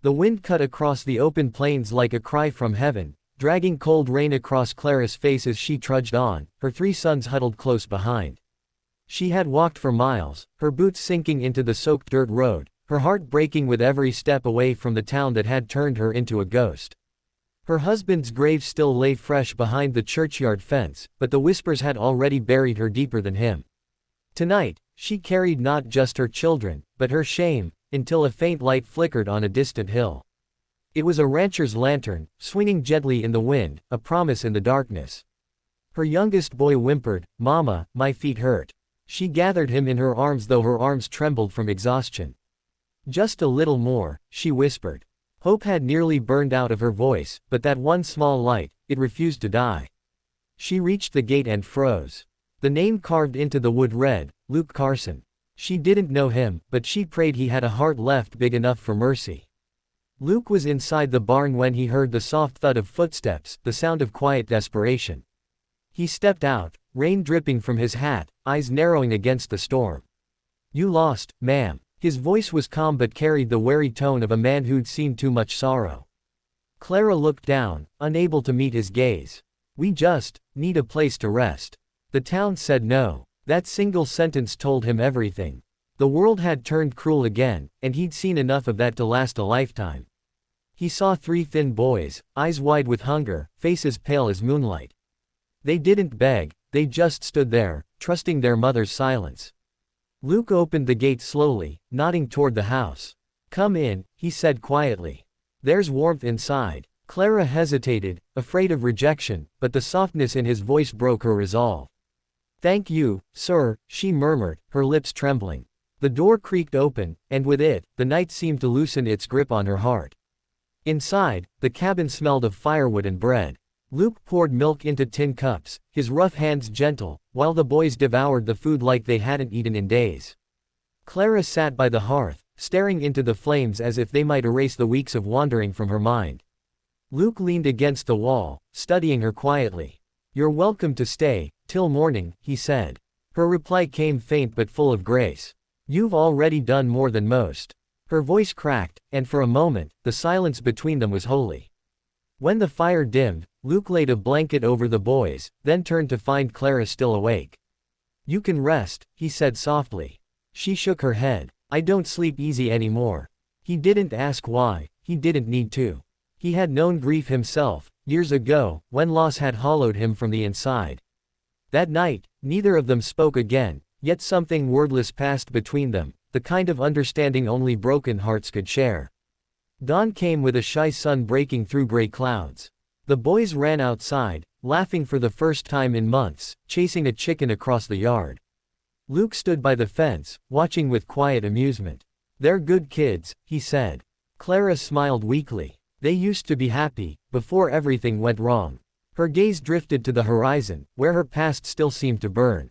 The wind cut across the open plains like a cry from heaven, dragging cold rain across Clara's face as she trudged on, her 3 sons huddled close behind. She had walked for miles, her boots sinking into the soaked dirt road, her heart breaking with every step away from the town that had turned her into a ghost. Her husband's grave still lay fresh behind the churchyard fence, but the whispers had already buried her deeper than him. Tonight, she carried not just her children, but her shame, until a faint light flickered on a distant hill. It was a rancher's lantern, swinging gently in the wind, a promise in the darkness. Her youngest boy whimpered, "Mama, my feet hurt." She gathered him in her arms though her arms trembled from exhaustion. "Just a little more," she whispered. Hope had nearly burned out of her voice, but that one small light, it refused to die. She reached the gate and froze. The name carved into the wood read, Luke Carson. She didn't know him, but she prayed he had a heart left big enough for mercy. Luke was inside the barn when he heard the soft thud of footsteps, the sound of quiet desperation. He stepped out, rain dripping from his hat, eyes narrowing against the storm. "You lost, ma'am." His voice was calm but carried the wary tone of a man who'd seen too much sorrow. Clara looked down, unable to meet his gaze. "We just need a place to rest." The town said no. That single sentence told him everything. The world had turned cruel again, and he'd seen enough of that to last a lifetime. He saw 3 thin boys, eyes wide with hunger, faces pale as moonlight. They didn't beg, they just stood there, trusting their mother's silence. Luke opened the gate slowly, nodding toward the house. "Come in," he said quietly. "There's warmth inside." Clara hesitated, afraid of rejection, but the softness in his voice broke her resolve. "Thank you, sir," she murmured, her lips trembling. The door creaked open, and with it, the night seemed to loosen its grip on her heart. Inside, the cabin smelled of firewood and bread. Luke poured milk into tin cups, his rough hands gentle, while the boys devoured the food like they hadn't eaten in days. Clara sat by the hearth, staring into the flames as if they might erase the weeks of wandering from her mind. Luke leaned against the wall, studying her quietly. "You're welcome to stay, till morning," he said. Her reply came faint but full of grace. "You've already done more than most." Her voice cracked, and for a moment, the silence between them was holy. When the fire dimmed, Luke laid a blanket over the boys, then turned to find Clara still awake. "You can rest," he said softly. She shook her head. "I don't sleep easy anymore." He didn't ask why, he didn't need to. He had known grief himself, years ago, when loss had hollowed him from the inside. That night, neither of them spoke again, yet something wordless passed between them, the kind of understanding only broken hearts could share. Dawn came with a shy sun breaking through gray clouds. The boys ran outside, laughing for the first time in months, chasing a chicken across the yard. Luke stood by the fence, watching with quiet amusement. "They're good kids," he said. Clara smiled weakly. "They used to be happy, before everything went wrong." Her gaze drifted to the horizon, where her past still seemed to burn.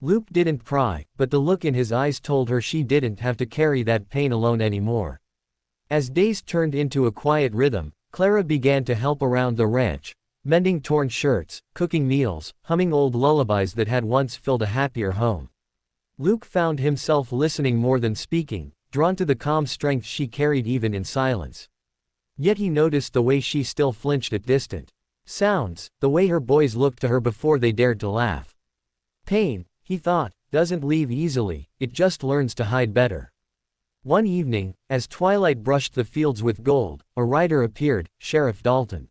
Luke didn't pry, but the look in his eyes told her she didn't have to carry that pain alone anymore. As days turned into a quiet rhythm, Clara began to help around the ranch, mending torn shirts, cooking meals, humming old lullabies that had once filled a happier home. Luke found himself listening more than speaking, drawn to the calm strength she carried even in silence. Yet he noticed the way she still flinched at distant sounds, the way her boys looked to her before they dared to laugh. Pain, he thought, doesn't leave easily, it just learns to hide better. One evening, as twilight brushed the fields with gold, a rider appeared, Sheriff Dalton.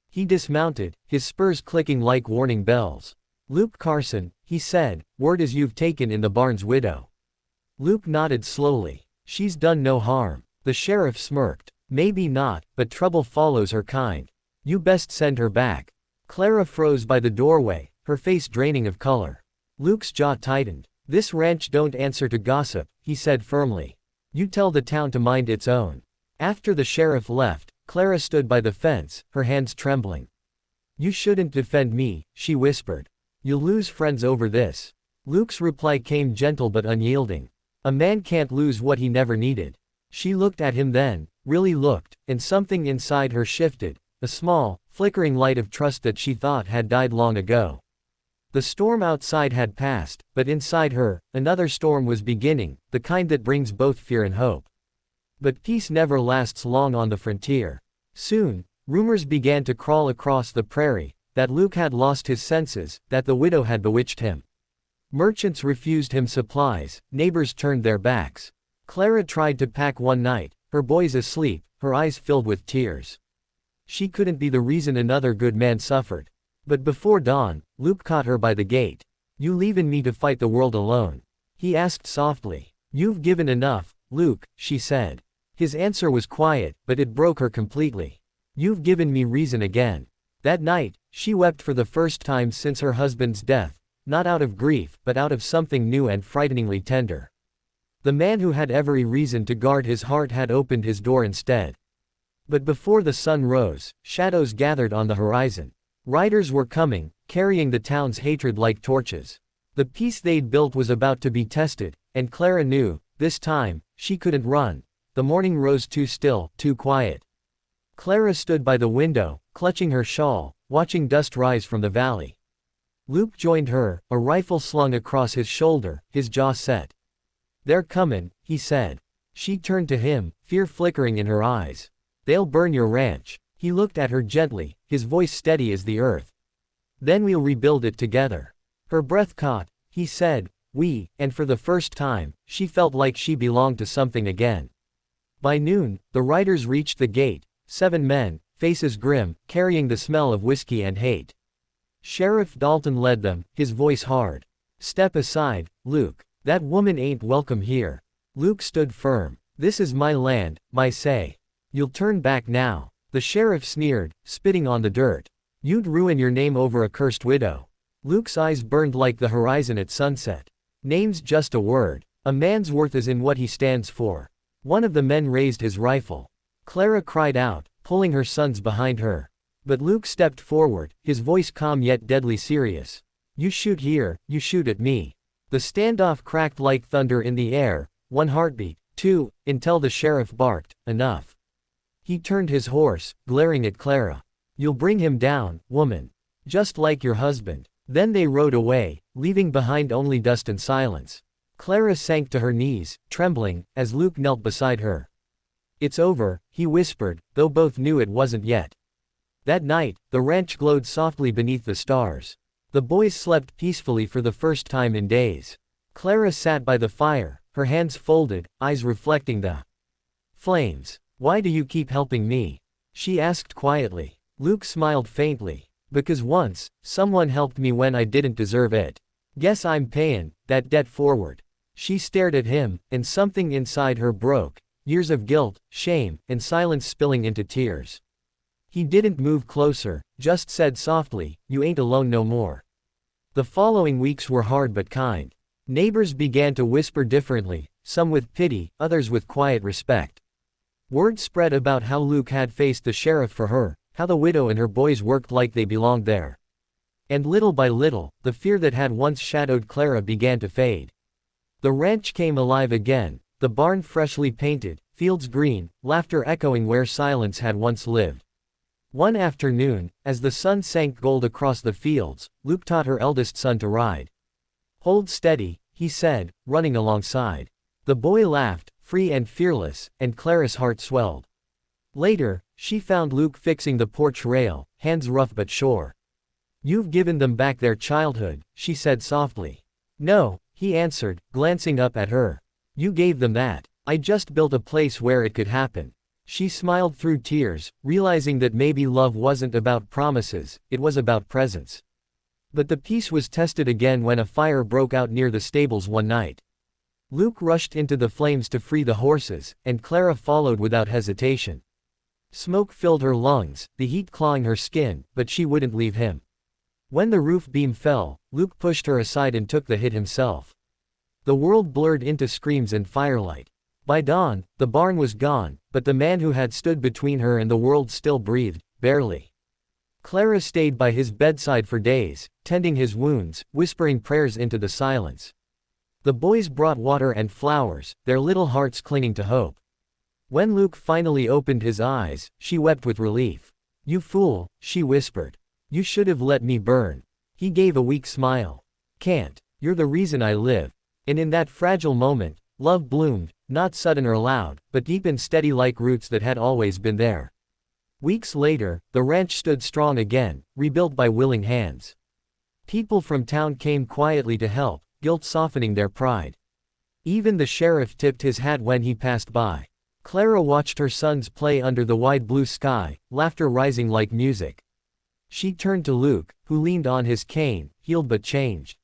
He dismounted, his spurs clicking like warning bells. "Luke Carson," he said, "word is you've taken in the Barnes widow." Luke nodded slowly. "She's done no harm." The sheriff smirked. "Maybe not, but trouble follows her kind. You best send her back." Clara froze by the doorway, her face draining of color. Luke's jaw tightened. "This ranch don't answer to gossip," he said firmly. "You tell the town to mind its own." After the sheriff left, Clara stood by the fence, her hands trembling. "You shouldn't defend me," she whispered. "You'll lose friends over this." Luke's reply came gentle but unyielding. "A man can't lose what he never needed." She looked at him then, really looked, and something inside her shifted, a small, flickering light of trust that she thought had died long ago. The storm outside had passed, but inside her, another storm was beginning, the kind that brings both fear and hope. But peace never lasts long on the frontier. Soon, rumors began to crawl across the prairie, that Luke had lost his senses, that the widow had bewitched him. Merchants refused him supplies, neighbors turned their backs. Clara tried to pack one night, her boys asleep, her eyes filled with tears. She couldn't be the reason another good man suffered. But before dawn, Luke caught her by the gate. "You leavin' me to fight the world alone?" he asked softly. "You've given enough, Luke," she said. His answer was quiet, but it broke her completely. "You've given me reason again." That night, she wept for the first time since her husband's death, not out of grief, but out of something new and frighteningly tender. The man who had every reason to guard his heart had opened his door instead. But before the sun rose, shadows gathered on the horizon. Riders were coming, carrying the town's hatred like torches. The peace they'd built was about to be tested, and Clara knew, this time, she couldn't run. The morning rose too still, too quiet. Clara stood by the window, clutching her shawl, watching dust rise from the valley. Luke joined her, a rifle slung across his shoulder, his jaw set. "They're comin'," he said. She turned to him, fear flickering in her eyes. "They'll burn your ranch." He looked at her gently, his voice steady as the earth. "Then we'll rebuild it together." Her breath caught. He said, "We," and for the first time, she felt like she belonged to something again. By noon, the riders reached the gate, 7 men, faces grim, carrying the smell of whiskey and hate. Sheriff Dalton led them, his voice hard. "Step aside, Luke. That woman ain't welcome here." Luke stood firm. "This is my land, my say. You'll turn back now." The sheriff sneered, spitting on the dirt. "You'd ruin your name over a cursed widow." Luke's eyes burned like the horizon at sunset. "Name's just a word. A man's worth is in what he stands for." One of the men raised his rifle. Clara cried out, pulling her sons behind her. But Luke stepped forward, his voice calm yet deadly serious. "You shoot here, you shoot at me." The standoff cracked like thunder in the air, 1 heartbeat, 2, until the sheriff barked, "Enough." He turned his horse, glaring at Clara. "You'll bring him down, woman. Just like your husband." Then they rode away, leaving behind only dust and silence. Clara sank to her knees, trembling, as Luke knelt beside her. "It's over," he whispered, though both knew it wasn't yet. That night, the ranch glowed softly beneath the stars. The boys slept peacefully for the first time in days. Clara sat by the fire, her hands folded, eyes reflecting the flames. "Why do you keep helping me?" she asked quietly. Luke smiled faintly. "Because once, someone helped me when I didn't deserve it. Guess I'm payin' that debt forward." She stared at him, and something inside her broke, years of guilt, shame, and silence spilling into tears. He didn't move closer, just said softly, "You ain't alone no more." The following weeks were hard but kind. Neighbors began to whisper differently, some with pity, others with quiet respect. Word spread about how Luke had faced the sheriff for her, how the widow and her boys worked like they belonged there. And little by little, the fear that had once shadowed Clara began to fade. The ranch came alive again, the barn freshly painted, fields green, laughter echoing where silence had once lived. One afternoon, as the sun sank gold across the fields, Luke taught her eldest son to ride. "Hold steady," he said, running alongside. The boy laughed, free and fearless, and Clara's heart swelled. Later, she found Luke fixing the porch rail, hands rough but sure. "You've given them back their childhood," she said softly. "No," he answered, glancing up at her. "You gave them that. I just built a place where it could happen." She smiled through tears, realizing that maybe love wasn't about promises, it was about presence. But the peace was tested again when a fire broke out near the stables one night. Luke rushed into the flames to free the horses, and Clara followed without hesitation. Smoke filled her lungs, the heat clawing her skin, but she wouldn't leave him. When the roof beam fell, Luke pushed her aside and took the hit himself. The world blurred into screams and firelight. By dawn, the barn was gone, but the man who had stood between her and the world still breathed, barely. Clara stayed by his bedside for days, tending his wounds, whispering prayers into the silence. The boys brought water and flowers, their little hearts clinging to hope. When Luke finally opened his eyes, she wept with relief. "You fool," she whispered. "You should have let me burn." He gave a weak smile. "Can't. You're the reason I live." And in that fragile moment, love bloomed, not sudden or loud, but deep and steady like roots that had always been there. Weeks later, the ranch stood strong again, rebuilt by willing hands. People from town came quietly to help, guilt softening their pride. Even the sheriff tipped his hat when he passed by. Clara watched her sons play under the wide blue sky, laughter rising like music. She turned to Luke, who leaned on his cane, healed but changed.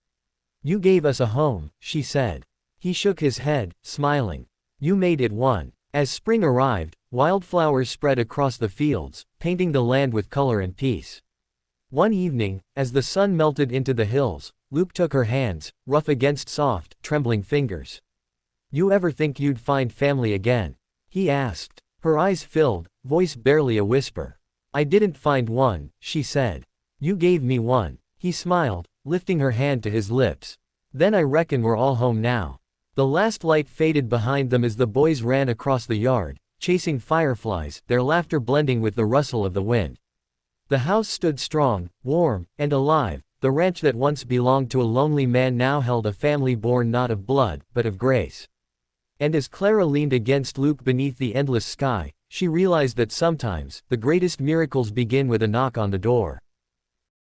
"You gave us a home," she said. He shook his head, smiling. "You made it one." As spring arrived, wildflowers spread across the fields, painting the land with color and peace. One evening, as the sun melted into the hills, Luke took her hands, rough against soft, trembling fingers. "You ever think you'd find family again?" he asked. Her eyes filled, voice barely a whisper. "I didn't find one," she said. "You gave me one." He smiled, lifting her hand to his lips. "Then I reckon we're all home now." The last light faded behind them as the boys ran across the yard, chasing fireflies, their laughter blending with the rustle of the wind. The house stood strong, warm, and alive. The ranch that once belonged to a lonely man now held a family born not of blood, but of grace. And as Clara leaned against Luke beneath the endless sky, she realized that sometimes, the greatest miracles begin with a knock on the door.